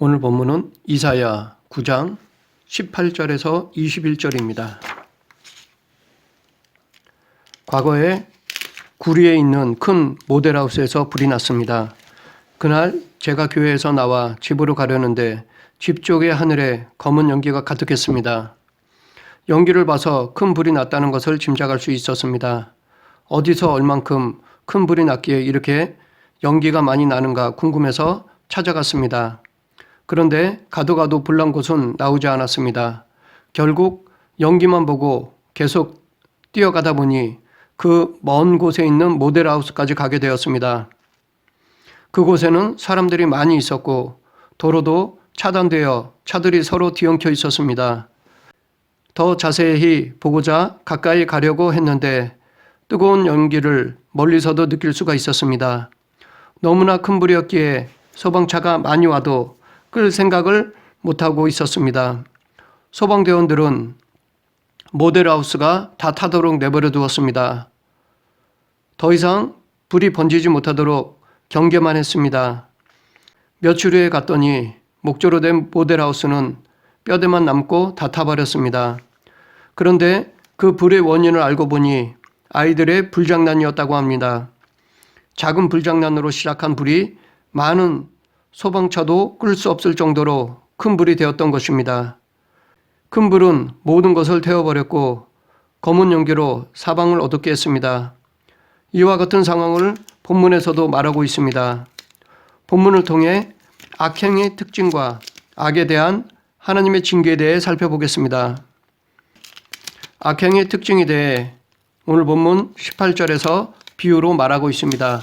오늘 본문은 이사야 9장 18절에서 21절입니다. 과거에 구리에 있는 큰 모델하우스에서 불이 났습니다. 그날 제가 교회에서 나와 집으로 가려는데 집 쪽의 하늘에 검은 연기가 가득했습니다. 연기를 봐서 큰 불이 났다는 것을 짐작할 수 있었습니다. 어디서 얼만큼 큰 불이 났기에 이렇게 연기가 많이 나는가 궁금해서 찾아갔습니다. 그런데 가도 불난 곳은 나오지 않았습니다. 결국 연기만 보고 계속 뛰어가다 보니 그 먼 곳에 있는 모델하우스까지 가게 되었습니다. 그곳에는 사람들이 많이 있었고 도로도 차단되어 차들이 서로 뒤엉켜 있었습니다. 더 자세히 보고자 가까이 가려고 했는데 뜨거운 연기를 멀리서도 느낄 수가 있었습니다. 너무나 큰 불이었기에 소방차가 많이 와도 끌 생각을 못하고 있었습니다. 소방대원들은 모델하우스가 다 타도록 내버려 두었습니다. 더 이상 불이 번지지 못하도록 경계만 했습니다. 며칠 후에 갔더니 목조로 된 모델하우스는 뼈대만 남고 다 타버렸습니다. 그런데 그 불의 원인을 알고 보니 아이들의 불장난이었다고 합니다. 작은 불장난으로 시작한 불이 많은 소방차도 끌 수 없을 정도로 큰 불이 되었던 것입니다. 큰 불은 모든 것을 태워버렸고 검은 연기로 사방을 어둡게 했습니다. 이와 같은 상황을 본문에서도 말하고 있습니다. 본문을 통해 악행의 특징과 악에 대한 하나님의 징계에 대해 살펴보겠습니다. 악행의 특징에 대해 오늘 본문 18절에서 비유로 말하고 있습니다.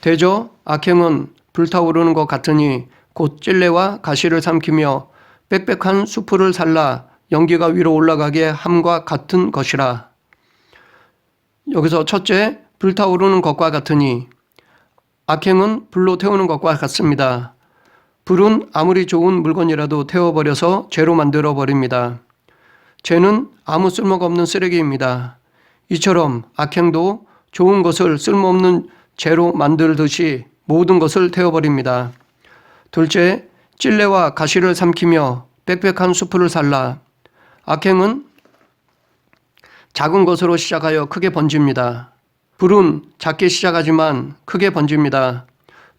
대저 악행은 불타오르는 것 같으니 곧 찔레와 가시를 삼키며 빽빽한 수풀을 살라 연기가 위로 올라가게 함과 같은 것이라. 여기서 첫째, 불타오르는 것과 같으니 악행은 불로 태우는 것과 같습니다. 불은 아무리 좋은 물건이라도 태워버려서 죄로 만들어 버립니다. 죄는 아무 쓸모가 없는 쓰레기입니다. 이처럼 악행도 좋은 것을 쓸모없는 죄로 만들듯이 모든 것을 태워버립니다. 둘째, 찔레와 가시를 삼키며 빽빽한 수풀을 살라. 악행은 작은 것으로 시작하여 크게 번집니다. 불은 작게 시작하지만 크게 번집니다.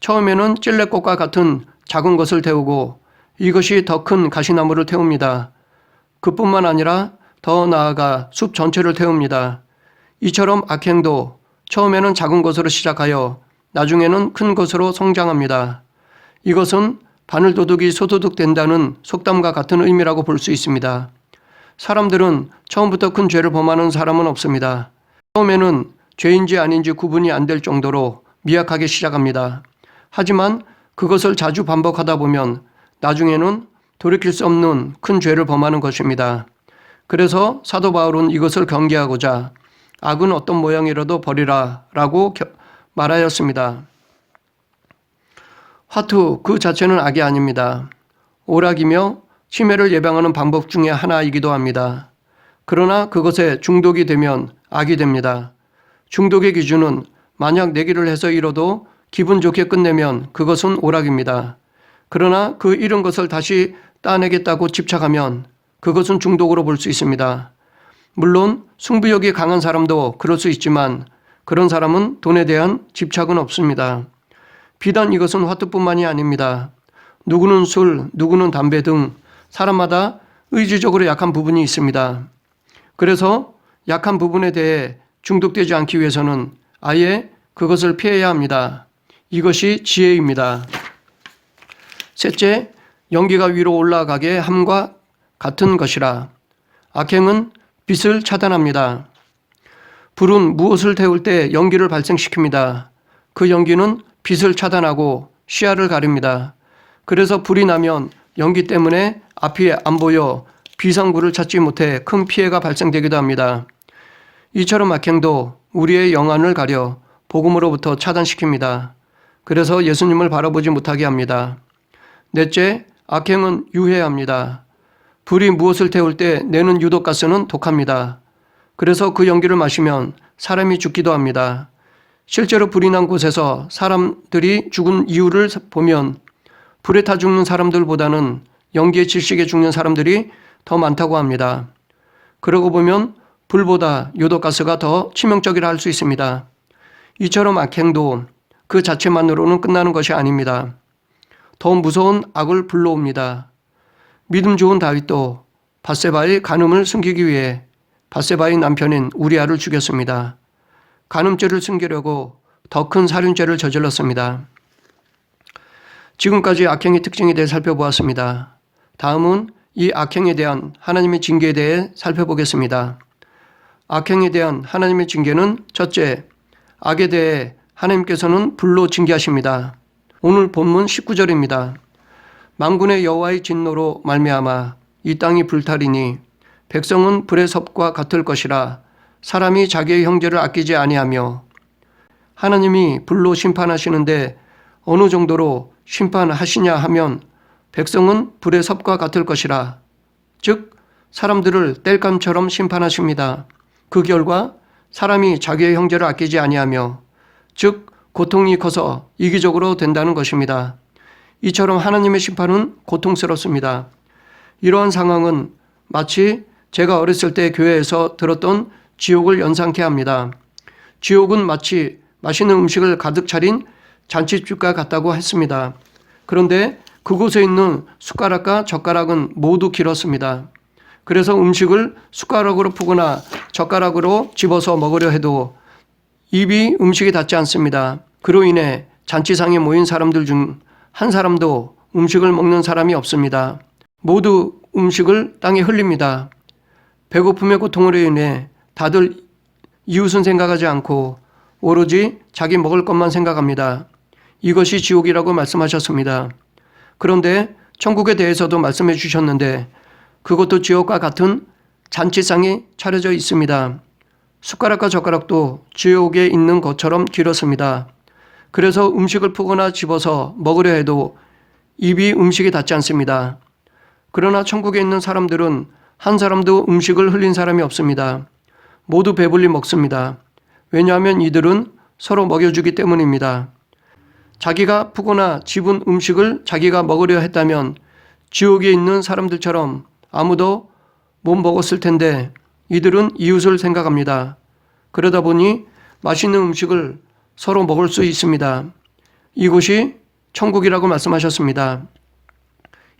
처음에는 찔레꽃과 같은 작은 것을 태우고 이것이 더 큰 가시나무를 태웁니다. 그뿐만 아니라 더 나아가 숲 전체를 태웁니다. 이처럼 악행도 처음에는 작은 것으로 시작하여 나중에는 큰 것으로 성장합니다. 이것은 바늘도둑이 소도둑 된다는 속담과 같은 의미라고 볼 수 있습니다. 사람들은 처음부터 큰 죄를 범하는 사람은 없습니다. 처음에는 죄인지 아닌지 구분이 안 될 정도로 미약하게 시작합니다. 하지만 그것을 자주 반복하다 보면 나중에는 돌이킬 수 없는 큰 죄를 범하는 것입니다. 그래서 사도 바울은 이것을 경계하고자 악은 어떤 모양이라도 버리라 라고 말하였습니다. 화투 그 자체는 악이 아닙니다. 오락이며 치매를 예방하는 방법 중에 하나이기도 합니다. 그러나 그것에 중독이 되면 악이 됩니다. 중독의 기준은 만약 내기를 해서 잃어도 기분 좋게 끝내면 그것은 오락입니다. 그러나 그 잃은 것을 다시 따내겠다고 집착하면 그것은 중독으로 볼 수 있습니다. 물론 승부욕이 강한 사람도 그럴 수 있지만 그런 사람은 돈에 대한 집착은 없습니다. 비단 이것은 화투뿐만이 아닙니다. 누구는 술, 누구는 담배 등 사람마다 의지적으로 약한 부분이 있습니다. 그래서 약한 부분에 대해 중독되지 않기 위해서는 아예 그것을 피해야 합니다. 이것이 지혜입니다. 셋째, 연기가 위로 올라가게 함과 같은 것이라. 악행은 빛을 차단합니다. 불은 무엇을 태울 때 연기를 발생시킵니다. 그 연기는 빛을 차단하고 시야를 가립니다. 그래서 불이 나면 연기 때문에 앞이 안 보여 비상구를 찾지 못해 큰 피해가 발생되기도 합니다. 이처럼 악행도 우리의 영안을 가려 복음으로부터 차단시킵니다. 그래서 예수님을 바라보지 못하게 합니다. 넷째, 악행은 유해합니다. 불이 무엇을 태울 때 내는 유독가스는 독합니다. 그래서 그 연기를 마시면 사람이 죽기도 합니다. 실제로 불이 난 곳에서 사람들이 죽은 이유를 보면 불에 타 죽는 사람들보다는 연기에 질식해 죽는 사람들이 더 많다고 합니다. 그러고 보면 불보다 요도가스가 더 치명적이라 할 수 있습니다. 이처럼 악행도 그 자체만으로는 끝나는 것이 아닙니다. 더 무서운 악을 불러옵니다. 믿음 좋은 다윗도 밧세바의 간음을 숨기기 위해 밧세바의 남편인 우리아를 죽였습니다. 간음죄를 숨기려고 더 큰 살인죄를 저질렀습니다. 지금까지 악행의 특징에 대해 살펴보았습니다. 다음은 이 악행에 대한 하나님의 징계에 대해 살펴보겠습니다. 악행에 대한 하나님의 징계는 첫째, 악에 대해 하나님께서는 불로 징계하십니다. 오늘 본문 19절입니다. 만군의 여호와의 진노로 말미암아 이 땅이 불타리니 백성은 불의 섭과 같을 것이라. 사람이 자기의 형제를 아끼지 아니하며. 하나님이 불로 심판하시는데 어느 정도로 심판하시냐 하면 백성은 불의 섭과 같을 것이라. 즉 사람들을 땔감처럼 심판하십니다. 그 결과 사람이 자기의 형제를 아끼지 아니하며, 즉 고통이 커서 이기적으로 된다는 것입니다. 이처럼 하나님의 심판은 고통스럽습니다. 이러한 상황은 마치 제가 어렸을 때 교회에서 들었던 지옥을 연상케 합니다. 지옥은 마치 맛있는 음식을 가득 차린 잔치집과 같다고 했습니다. 그런데 그곳에 있는 숟가락과 젓가락은 모두 길었습니다. 그래서 음식을 숟가락으로 푸거나 젓가락으로 집어서 먹으려 해도 입이 음식에 닿지 않습니다. 그로 인해 잔치상에 모인 사람들 중 한 사람도 음식을 먹는 사람이 없습니다. 모두 음식을 땅에 흘립니다. 배고픔의 고통으로 인해 다들 이웃은 생각하지 않고 오로지 자기 먹을 것만 생각합니다. 이것이 지옥이라고 말씀하셨습니다. 그런데 천국에 대해서도 말씀해 주셨는데 그것도 지옥과 같은 잔치상이 차려져 있습니다. 숟가락과 젓가락도 지옥에 있는 것처럼 길었습니다. 그래서 음식을 푸거나 집어서 먹으려 해도 입이 음식에 닿지 않습니다. 그러나 천국에 있는 사람들은 한 사람도 음식을 흘린 사람이 없습니다. 모두 배불리 먹습니다. 왜냐하면 이들은 서로 먹여주기 때문입니다. 자기가 푸거나 집은 음식을 자기가 먹으려 했다면 지옥에 있는 사람들처럼 아무도 못 먹었을 텐데 이들은 이웃을 생각합니다. 그러다 보니 맛있는 음식을 서로 먹을 수 있습니다. 이곳이 천국이라고 말씀하셨습니다.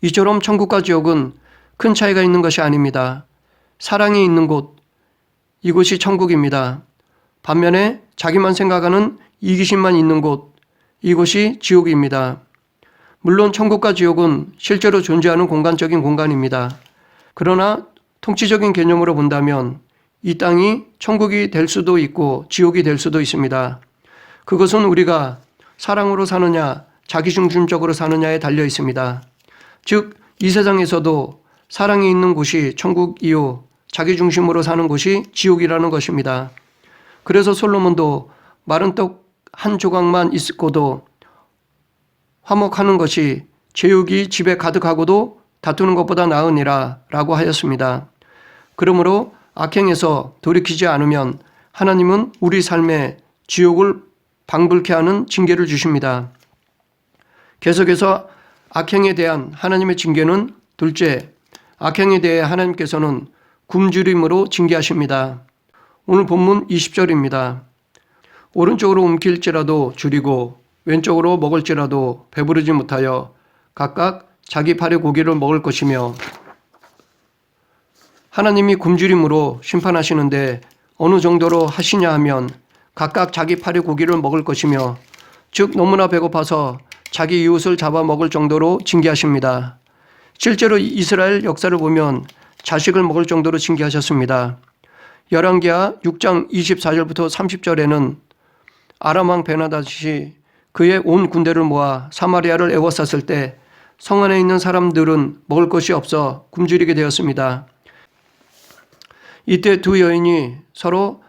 이처럼 천국과 지옥은 큰 차이가 있는 것이 아닙니다. 사랑이 있는 곳, 이곳이 천국입니다. 반면에 자기만 생각하는 이기심만 있는 곳, 이곳이 지옥입니다. 물론 천국과 지옥은 실제로 존재하는 공간적인 공간입니다. 그러나 통치적인 개념으로 본다면 이 땅이 천국이 될 수도 있고 지옥이 될 수도 있습니다. 그것은 우리가 사랑으로 사느냐 자기중심적으로 사느냐에 달려 있습니다. 즉 이 세상에서도 사랑이 있는 곳이 천국이요 자기중심으로 사는 곳이 지옥이라는 것입니다. 그래서 솔로몬도 마른 떡 한 조각만 있고도 화목하는 것이 제육이 집에 가득하고도 다투는 것보다 나으니라 라고 하였습니다. 그러므로 악행에서 돌이키지 않으면 하나님은 우리 삶에 지옥을 방불케 하는 징계를 주십니다. 계속해서 악행에 대한 하나님의 징계는 둘째, 악행에 대해 하나님께서는 굶주림으로 징계하십니다. 오늘 본문 20절입니다. 오른쪽으로 움킬지라도 줄이고 왼쪽으로 먹을지라도 배부르지 못하여 각각 자기 팔의 고기를 먹을 것이며. 하나님이 굶주림으로 심판하시는데 어느 정도로 하시냐 하면 각각 자기 팔의 고기를 먹을 것이며, 즉 너무나 배고파서 자기 이웃을 잡아먹을 정도로 징계하십니다. 실제로 이스라엘 역사를 보면 자식을 먹을 정도로 징계하셨습니다. 열왕기하 6장 24절부터 30절에는 아람 왕 베나다시 그의 온 군대를 모아 사마리아를 에워쌌을 때 성 안에 있는 사람들은 먹을 것이 없어 굶주리게 되었습니다. 이때 두 여인이 서로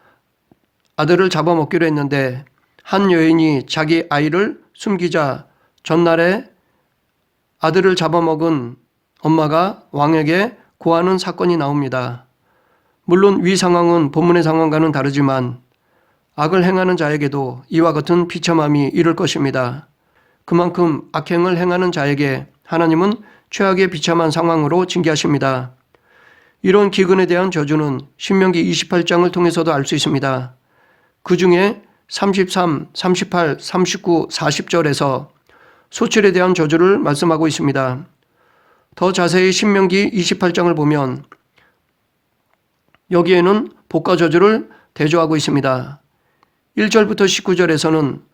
아들을 잡아먹기로 했는데 한 여인이 자기 아이를 숨기자 전날에 아들을 잡아먹은 엄마가 왕에게 고하는 사건이 나옵니다. 물론 위 상황은 본문의 상황과는 다르지만 악을 행하는 자에게도 이와 같은 비참함이 이를 것입니다. 그만큼 악행을 행하는 자에게 하나님은 최악의 비참한 상황으로 징계하십니다. 이런 기근에 대한 저주는 신명기 28장을 통해서도 알 수 있습니다. 그 중에 33, 38, 39, 40절에서 소출에 대한 저주를 말씀하고 있습니다. 더 자세히 신명기 28장을 보면 여기에는 복과 저주를 대조하고 있습니다. 1절부터 19절에서는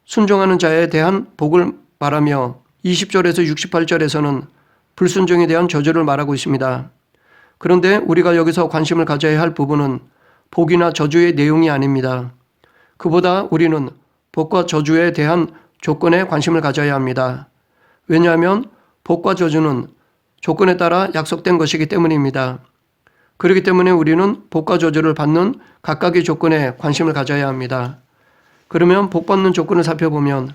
순종하는 자에 대한 복을 말하며 20절에서 68절에서는 불순종에 대한 저주를 말하고 있습니다. 그런데 우리가 여기서 관심을 가져야 할 부분은 복이나 저주의 내용이 아닙니다. 그보다 우리는 복과 저주에 대한 조건에 관심을 가져야 합니다. 왜냐하면 복과 저주는 조건에 따라 약속된 것이기 때문입니다. 그렇기 때문에 우리는 복과 저주를 받는 각각의 조건에 관심을 가져야 합니다. 그러면 복받는 조건을 살펴보면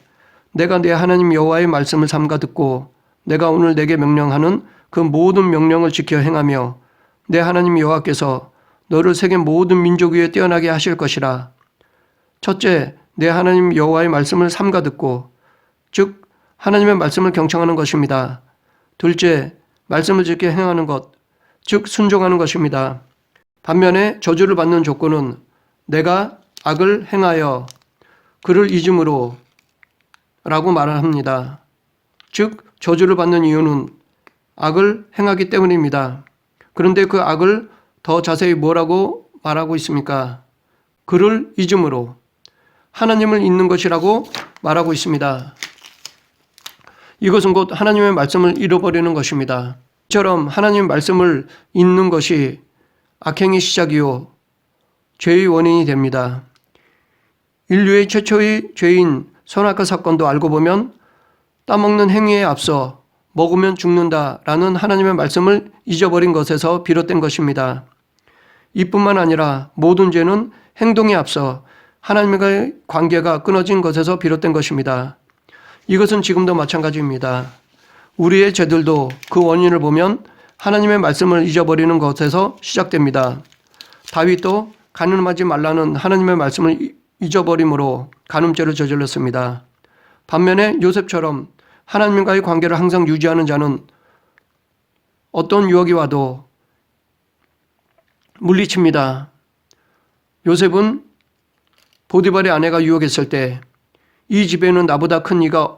내가 내 하나님 여호와의 말씀을 삼가 듣고 내가 오늘 내게 명령하는 그 모든 명령을 지켜 행하며 내 하나님 여호와께서 너를 세계 모든 민족 위에 뛰어나게 하실 것이라. 첫째, 내 하나님 여호와의 말씀을 삼가 듣고, 즉 하나님의 말씀을 경청하는 것입니다. 둘째, 말씀을 지켜 행하는 것, 즉 순종하는 것입니다. 반면에 저주를 받는 조건은 내가 악을 행하여 그를 잊음으로 라고 말을 합니다. 즉 저주를 받는 이유는 악을 행하기 때문입니다. 그런데 그 악을 더 자세히 뭐라고 말하고 있습니까? 그를 잊음으로, 하나님을 잊는 것이라고 말하고 있습니다. 이것은 곧 하나님의 말씀을 잃어버리는 것입니다. 이처럼 하나님의 말씀을 잊는 것이 악행의 시작이요 죄의 원인이 됩니다. 인류의 최초의 죄인 선악과 사건도 알고 보면 따먹는 행위에 앞서 먹으면 죽는다라는 하나님의 말씀을 잊어버린 것에서 비롯된 것입니다. 이뿐만 아니라 모든 죄는 행동에 앞서 하나님과의 관계가 끊어진 것에서 비롯된 것입니다. 이것은 지금도 마찬가지입니다. 우리의 죄들도 그 원인을 보면 하나님의 말씀을 잊어버리는 것에서 시작됩니다. 다윗도 간음하지 말라는 하나님의 말씀을 잊어버림으로 간음죄를 저질렀습니다. 반면에 요셉처럼 하나님과의 관계를 항상 유지하는 자는 어떤 유혹이 와도 물리칩니다. 요셉은 보디발의 아내가 유혹했을 때 이 집에는 나보다 큰 이가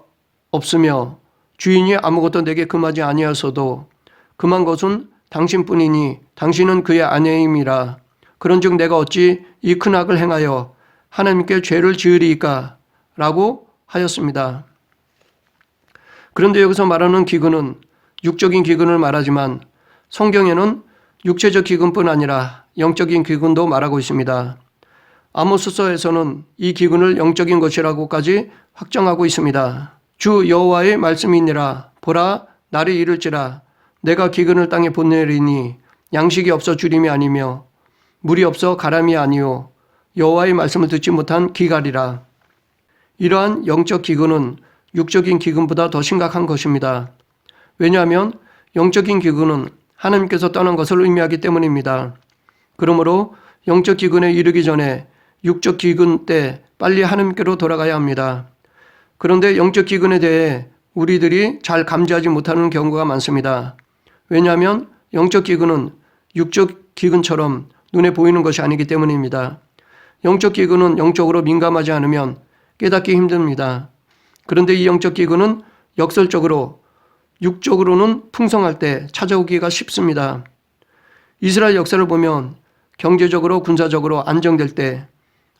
없으며 주인이 아무것도 내게 금하지 아니하여서도 금한 것은 당신뿐이니 당신은 그의 아내임이라. 그런즉 내가 어찌 이 큰 악을 행하여 하나님께 죄를 지으리이까 라고 하였습니다. 그런데 여기서 말하는 기근은 육적인 기근을 말하지만 성경에는 육체적 기근뿐 아니라 영적인 기근도 말하고 있습니다. 아모스서에서는 이 기근을 영적인 것이라고까지 확정하고 있습니다. 주 여호와의 말씀이니라. 보라, 날이 이를지라. 내가 기근을 땅에 보내리니 양식이 없어 주림이 아니며 물이 없어 가람이 아니요 여호와의 말씀을 듣지 못한 기갈이라. 이러한 영적 기근은 육적인 기근보다 더 심각한 것입니다. 왜냐하면 영적인 기근은 하나님께서 떠난 것을 의미하기 때문입니다. 그러므로 영적 기근에 이르기 전에 육적 기근 때 빨리 하나님께로 돌아가야 합니다. 그런데 영적 기근에 대해 우리들이 잘 감지하지 못하는 경우가 많습니다. 왜냐하면 영적 기근은 육적 기근처럼 눈에 보이는 것이 아니기 때문입니다. 영적 기근은 영적으로 민감하지 않으면 깨닫기 힘듭니다. 그런데 이 영적 기근은 역설적으로 육적으로는 풍성할 때 찾아오기가 쉽습니다. 이스라엘 역사를 보면 경제적으로 군사적으로 안정될 때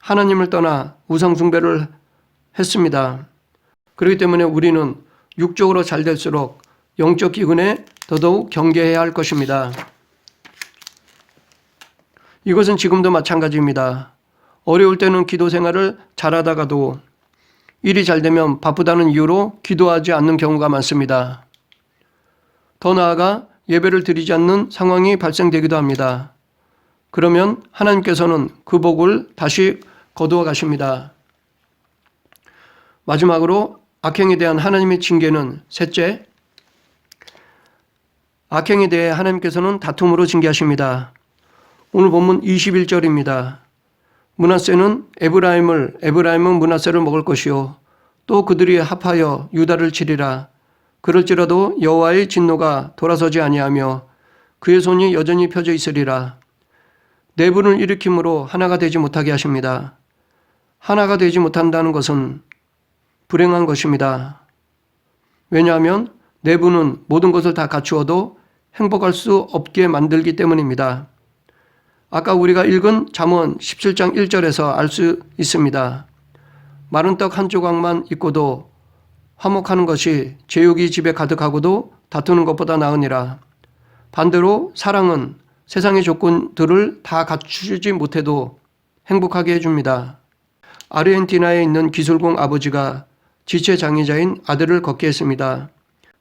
하나님을 떠나 우상 숭배를 했습니다. 그렇기 때문에 우리는 육적으로 잘 될수록 영적 기근에 더더욱 경계해야 할 것입니다. 이것은 지금도 마찬가지입니다. 어려울 때는 기도 생활을 잘하다가도 일이 잘 되면 바쁘다는 이유로 기도하지 않는 경우가 많습니다. 더 나아가 예배를 드리지 않는 상황이 발생되기도 합니다. 그러면 하나님께서는 그 복을 다시 거두어 가십니다. 마지막으로 악행에 대한 하나님의 징계는 셋째, 악행에 대해 하나님께서는 다툼으로 징계하십니다. 오늘 본문 21절입니다. 므낫세는 에브라임은 므낫세를 먹을 것이요 또 그들이 합하여 유다를 치리라. 그럴지라도 여호와의 진노가 돌아서지 아니하며 그의 손이 여전히 펴져 있으리라. 내분을 일으킴으로 하나가 되지 못하게 하십니다. 하나가 되지 못한다는 것은 불행한 것입니다. 왜냐하면 내분은 모든 것을 다 갖추어도 행복할 수 없게 만들기 때문입니다. 아까 우리가 읽은 잠언 17장 1절에서 알 수 있습니다. 마른 떡 한 조각만 있고도 화목하는 것이 제육이 집에 가득하고도 다투는 것보다 나으니라. 반대로 사랑은 세상의 조건들을 다 갖추지 못해도 행복하게 해줍니다. 아르헨티나에 있는 기술공 아버지가 지체장애자인 아들을 걷게 했습니다.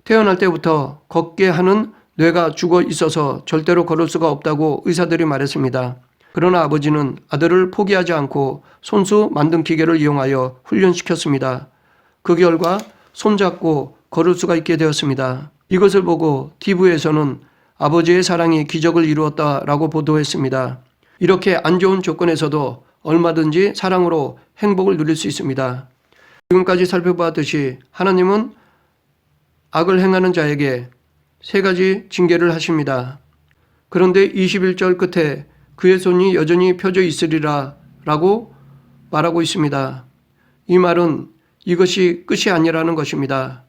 태어날 때부터 걷게 하는 뇌가 죽어 있어서 절대로 걸을 수가 없다고 의사들이 말했습니다. 그러나 아버지는 아들을 포기하지 않고 손수 만든 기계를 이용하여 훈련시켰습니다. 그 결과 손잡고 걸을 수가 있게 되었습니다. 이것을 보고 TV에서는 아버지의 사랑이 기적을 이루었다라고 보도했습니다. 이렇게 안 좋은 조건에서도 얼마든지 사랑으로 행복을 누릴 수 있습니다. 지금까지 살펴보았듯이 하나님은 악을 행하는 자에게 3가지 징계를 하십니다. 그런데 21절 끝에 그의 손이 여전히 펴져 있으리라 라고 말하고 있습니다. 이 말은 이것이 끝이 아니라는 것입니다.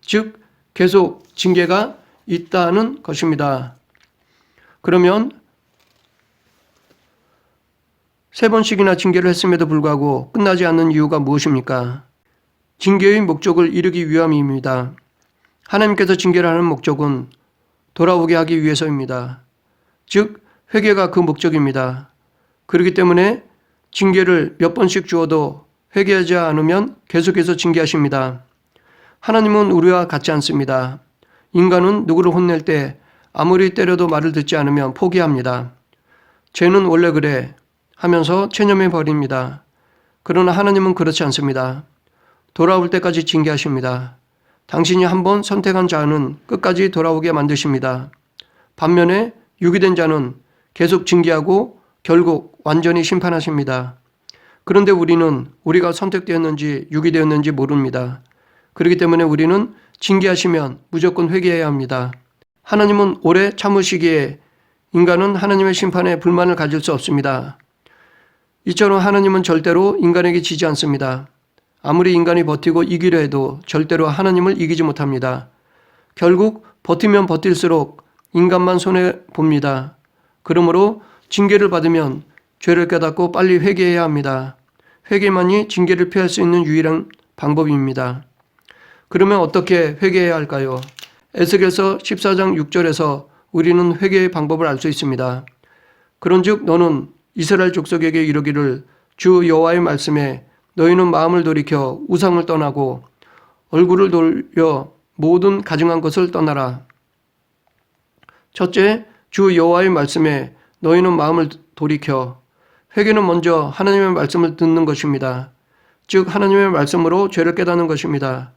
즉 계속 징계가 있다는 것입니다. 그러면 3번씩이나 징계를 했음에도 불구하고 끝나지 않는 이유가 무엇입니까? 징계의 목적을 이루기 위함입니다. 하나님께서 징계를 하는 목적은 돌아오게 하기 위해서입니다. 즉 회개가 그 목적입니다. 그렇기 때문에 징계를 몇 번씩 주어도 회개하지 않으면 계속해서 징계하십니다. 하나님은 우리와 같지 않습니다. 인간은 누구를 혼낼 때 아무리 때려도 말을 듣지 않으면 포기합니다. 죄는 원래 그래 하면서 체념해 버립니다. 그러나 하나님은 그렇지 않습니다. 돌아올 때까지 징계하십니다. 당신이 한번 선택한 자는 끝까지 돌아오게 만드십니다. 반면에 유기된 자는 계속 징계하고 결국 완전히 심판하십니다. 그런데 우리는 우리가 선택되었는지 유기되었는지 모릅니다. 그렇기 때문에 우리는 징계하시면 무조건 회개해야 합니다. 하나님은 오래 참으시기에 인간은 하나님의 심판에 불만을 가질 수 없습니다. 이처럼 하나님은 절대로 인간에게 지지 않습니다. 아무리 인간이 버티고 이기려 해도 절대로 하나님을 이기지 못합니다. 결국 버티면 버틸수록 인간만 손해봅니다. 그러므로 징계를 받으면 죄를 깨닫고 빨리 회개해야 합니다. 회개만이 징계를 피할 수 있는 유일한 방법입니다. 그러면 어떻게 회개해야 할까요? 에스겔서 14장 6절에서 우리는 회개의 방법을 알 수 있습니다. 그런즉 너는 이스라엘 족속에게 이르기를 주 여호와의 말씀에 너희는 마음을 돌이켜 우상을 떠나고 얼굴을 돌려 모든 가증한 것을 떠나라. 첫째, 주 여호와의 말씀에 너희는 마음을 돌이켜. 회개는 먼저 하나님의 말씀을 듣는 것입니다. 즉 하나님의 말씀으로 죄를 깨닫는 것입니다.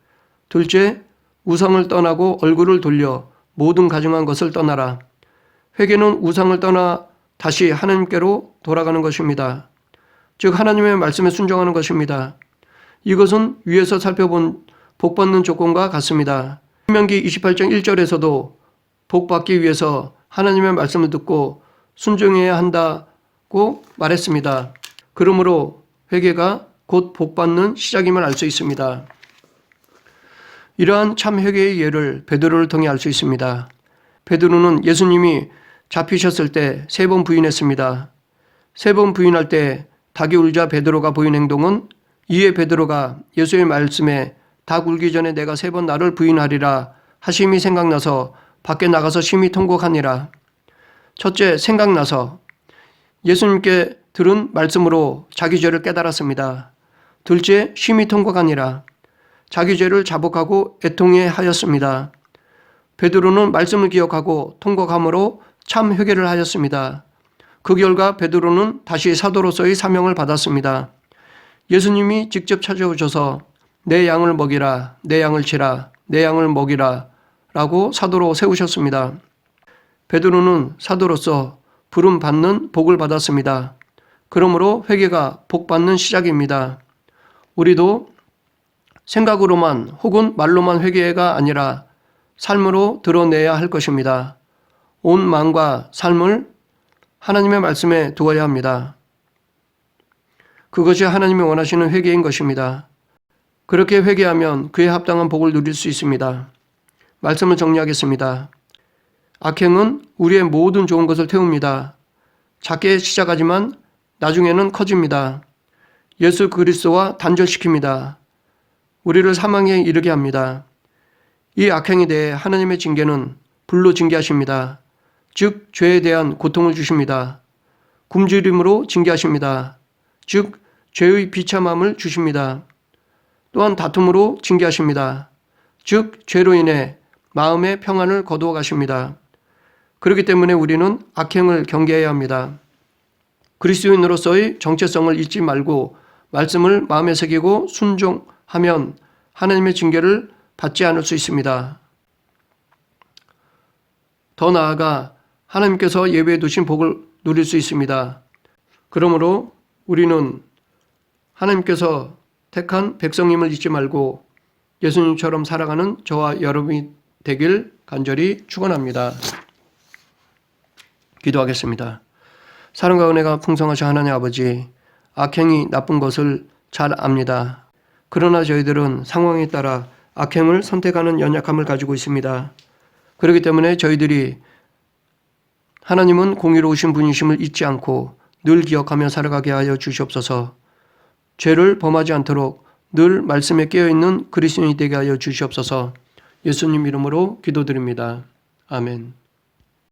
둘째, 우상을 떠나고 얼굴을 돌려 모든 가증한 것을 떠나라. 회개는 우상을 떠나 다시 하나님께로 돌아가는 것입니다. 즉 하나님의 말씀에 순종하는 것입니다. 이것은 위에서 살펴본 복받는 조건과 같습니다. 신명기 28장 1절에서도 복받기 위해서 하나님의 말씀을 듣고 순종해야 한다고 말했습니다. 그러므로 회개가 곧 복받는 시작임을 알 수 있습니다. 이러한 참 회개의 예를 베드로를 통해 알 수 있습니다. 베드로는 예수님이 잡히셨을 때 3번 부인했습니다. 3번 부인할 때 닭이 울자 베드로가 보인 행동은 이에 베드로가 예수의 말씀에 닭 울기 전에 내가 3번 나를 부인하리라 하심이 생각나서 밖에 나가서 심히 통곡하니라. 첫째, 생각나서 예수님께 들은 말씀으로 자기 죄를 깨달았습니다. 둘째, 심히 통곡하니라. 자기 죄를 자복하고 애통해 하였습니다. 베드로는 말씀을 기억하고 통곡함으로 참 회개를 하였습니다. 그 결과 베드로는 다시 사도로서의 사명을 받았습니다. 예수님이 직접 찾아오셔서 내 양을 먹이라, 내 양을 치라, 내 양을 먹이라 라고 사도로 세우셨습니다. 베드로는 사도로서 부름 받는 복을 받았습니다. 그러므로 회개가 복 받는 시작입니다. 우리도 생각으로만 혹은 말로만 회개가 아니라 삶으로 드러내야 할 것입니다. 온 마음과 삶을 하나님의 말씀에 두어야 합니다. 그것이 하나님이 원하시는 회개인 것입니다. 그렇게 회개하면 그에 합당한 복을 누릴 수 있습니다. 말씀을 정리하겠습니다. 악행은 우리의 모든 좋은 것을 태웁니다. 작게 시작하지만 나중에는 커집니다. 예수 그리스도와 단절시킵니다. 우리를 사망에 이르게 합니다. 이 악행에 대해 하나님의 징계는 불로 징계하십니다. 즉 죄에 대한 고통을 주십니다. 굶주림으로 징계하십니다. 즉 죄의 비참함을 주십니다. 또한 다툼으로 징계하십니다. 즉 죄로 인해 마음의 평안을 거두어 가십니다. 그렇기 때문에 우리는 악행을 경계해야 합니다. 그리스도인으로서의 정체성을 잊지 말고 말씀을 마음에 새기고 순종하면 하나님의 징계를 받지 않을 수 있습니다. 더 나아가 하나님께서 예비해 두신 복을 누릴 수 있습니다. 그러므로 우리는 하나님께서 택한 백성임을 잊지 말고 예수님처럼 살아가는 저와 여러분이 되길 간절히 축원합니다. 기도하겠습니다. 사랑과 은혜가 풍성하신 하나님 아버지, 악행이 나쁜 것을 잘 압니다. 그러나 저희들은 상황에 따라 악행을 선택하는 연약함을 가지고 있습니다. 그렇기 때문에 저희들이 하나님은 공의로우신 분이심을 잊지 않고 늘 기억하며 살아가게 하여 주시옵소서. 죄를 범하지 않도록 늘 말씀에 깨어있는 그리스도인이 되게 하여 주시옵소서. 예수님 이름으로 기도드립니다. 아멘.